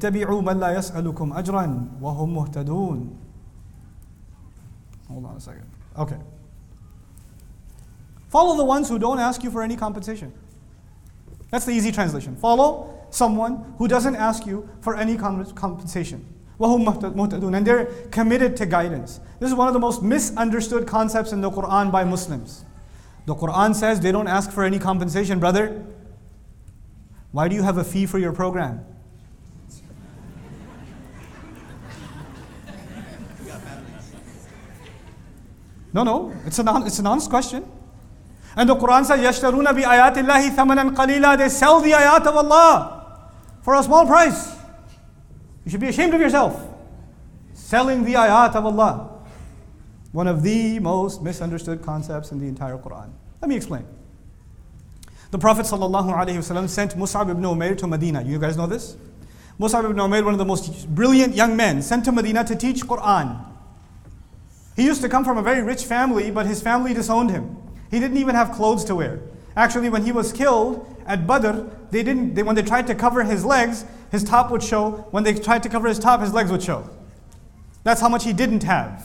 اتبعوا من لا يسألكم أجرا وهم مهتدون. Hold on a second. Okay. Follow the ones who don't ask you for any compensation. That's the easy translation. Follow someone who doesn't ask you for any compensation. وَهُمْ مُهْتَدُونَ. And they're committed to guidance. This is one of the most misunderstood concepts in the Quran by Muslims. The Quran says they don't ask for any compensation, brother. Why do you have a fee for your program? No, it's an honest question. And the Quran says, يَشْتَرُونَ بِآيَاتِ اللَّهِ ثَمَنًا قَلِيلًا. They sell the ayat of Allah for a small price. You should be ashamed of yourself. Selling the ayat of Allah. One of the most misunderstood concepts in the entire Quran. Let me explain. The Prophet ﷺ sent Mus'ab ibn Umair to Medina. You guys know this? Mus'ab ibn Umair, one of the most brilliant young men, sent to Medina to teach Quran. He used to come from a very rich family, but his family disowned him. He didn't even have clothes to wear. Actually, when he was killed at Badr, when they tried to cover his legs, his top would show. When they tried to cover his top, his legs would show. That's how much he didn't have.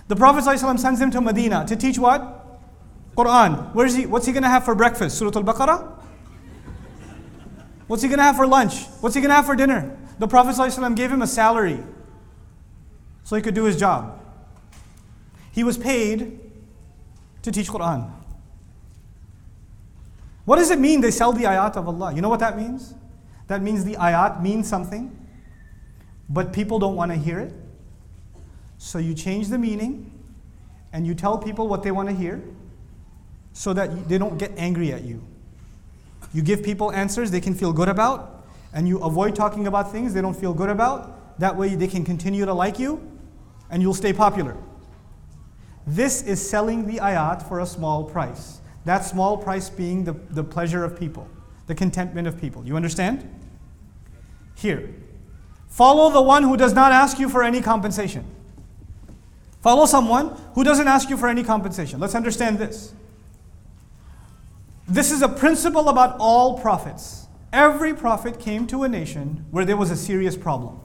The Prophet ﷺ sends him to Medina to teach what? Quran. What's he going to have for breakfast? Surah Al-Baqarah? What's he going to have for lunch? What's he going to have for dinner? The Prophet ﷺ gave him a salary so he could do his job. He was paid to teach Quran. What does it mean they sell the ayat of Allah? You know what that means? That means the ayat means something, but people don't want to hear it. So you change the meaning and you tell people what they want to hear so that they don't get angry at you. You give people answers they can feel good about, and you avoid talking about things they don't feel good about. That way they can continue to like you and you'll stay popular. This is selling the ayat for a small price. That small price being the pleasure of people, the contentment of people. You understand? Here. Follow the one who does not ask you for any compensation. Follow someone who doesn't ask you for any compensation. Let's understand this. This is a principle about all prophets. Every prophet came to a nation where there was a serious problem.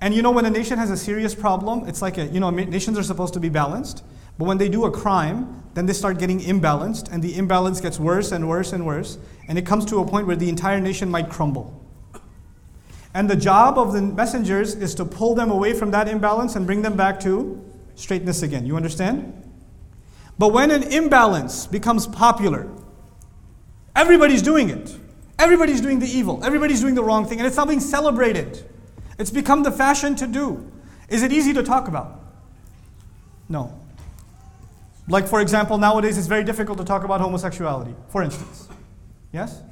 And you know, when a nation has a serious problem, it's like nations are supposed to be balanced. But when they do a crime, then they start getting imbalanced, and the imbalance gets worse and worse and worse, and it comes to a point where the entire nation might crumble. And the job of the messengers is to pull them away from that imbalance and bring them back to straightness again. You understand? But when an imbalance becomes popular, everybody's doing it. Everybody's doing the evil. Everybody's doing the wrong thing, and it's not being celebrated. It's become the fashion to do. Is it easy to talk about? No. Like, for example, nowadays it's very difficult to talk about homosexuality, for instance. Yes?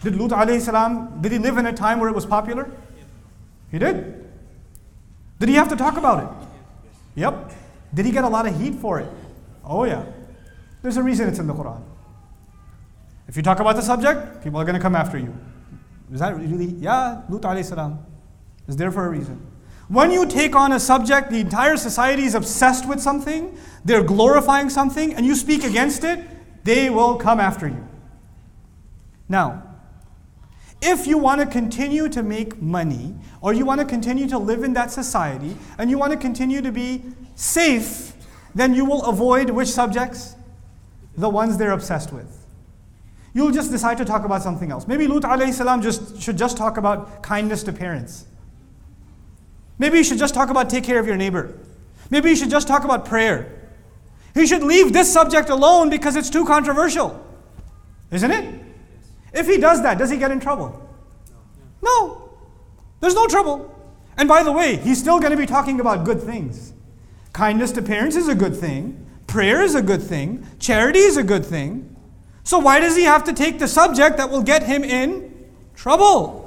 Did Lut alayhi salam, did he live in a time where it was popular? He did. Did he have to talk about it? Yep. Did he get a lot of heat for it? Oh yeah. There's a reason it's in the Quran. If you talk about the subject, people are going to come after you. Is that really? Yeah, Lut alayhi salam is there for a reason. When you take on a subject, the entire society is obsessed with something, they're glorifying something, and you speak against it, they will come after you. Now, if you want to continue to make money, or you want to continue to live in that society, and you want to continue to be safe, then you will avoid which subjects? The ones they're obsessed with. You'll just decide to talk about something else. Maybe Lut alayhi salam should just talk about kindness to parents. Maybe you should just talk about take care of your neighbor. Maybe you should just talk about prayer. He should leave this subject alone because it's too controversial. Isn't it? If he does that, does he get in trouble? No. There's no trouble. And by the way, he's still going to be talking about good things. Kindness to parents is a good thing. Prayer is a good thing. Charity is a good thing. So why does he have to take the subject that will get him in trouble?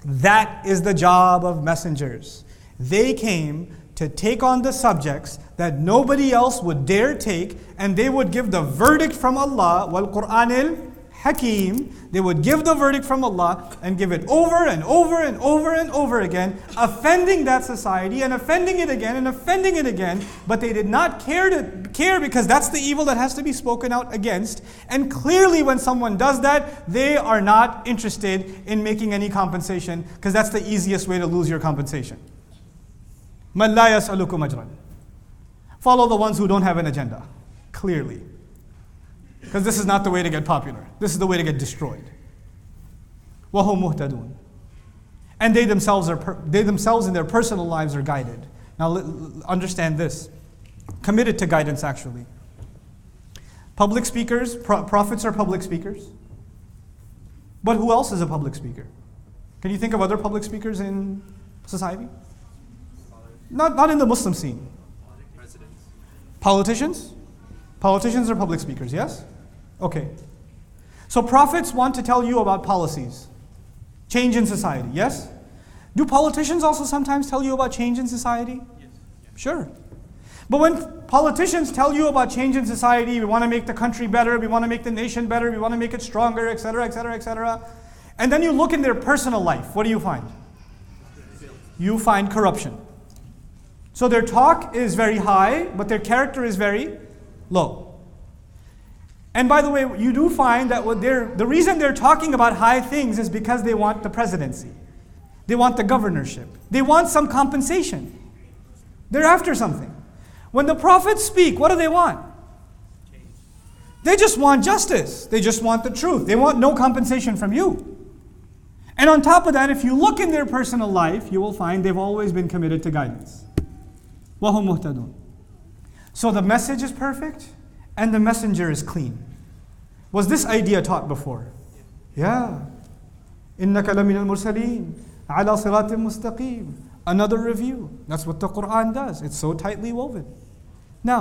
That is the job of messengers. They came to take on the subjects that nobody else would dare take, and they would give the verdict from Allah, wal Qur'anil Hakim. They would give the verdict from Allah and give it over and over and over and over again, offending that society and offending it again and offending it again. But they did not care because that's the evil that has to be spoken out against. And clearly when someone does that, they are not interested in making any compensation, because that's the easiest way to lose your compensation. مَنْ لَا يَسْأَلُكُمْ أَجْرًا. Follow the ones who don't have an agenda, clearly. Because this is not the way to get popular. This is the way to get destroyed. وَهُمْ مُهْتَدُونَ. And they themselves in their personal lives are guided. Now understand this. Committed to guidance, actually. Public speakers, prophets are public speakers. But who else is a public speaker? Can you think of other public speakers in society? Not in the Muslim scene. Politicians? Politicians are public speakers, yes? Okay. So prophets want to tell you about policies. Change in society, yes? Do politicians also sometimes tell you about change in society? Yes. Sure. But when politicians tell you about change in society, we want to make the country better, we want to make the nation better, we want to make it stronger, etc., etc., etc. And then you look in their personal life, what do you find? You find corruption. So their talk is very high, but their character is very low. And by the way, you do find that the reason they're talking about high things is because they want the presidency. They want the governorship. They want some compensation. They're after something. When the prophets speak, what do they want? They just want justice. They just want the truth. They want no compensation from you. And on top of that, if you look in their personal life, you will find they've always been committed to guidance. وَهُمْ مُهْتَدُونَ. So the message is perfect and the messenger is clean. Was this idea taught before? Yeah. إِنَّكَ لَمِنَ الْمُرْسَلِينَ عَلَى صِرَاطٍ مُسْتَقِيمٍ. Another review. That's what the Quran does. It's so tightly woven. Now,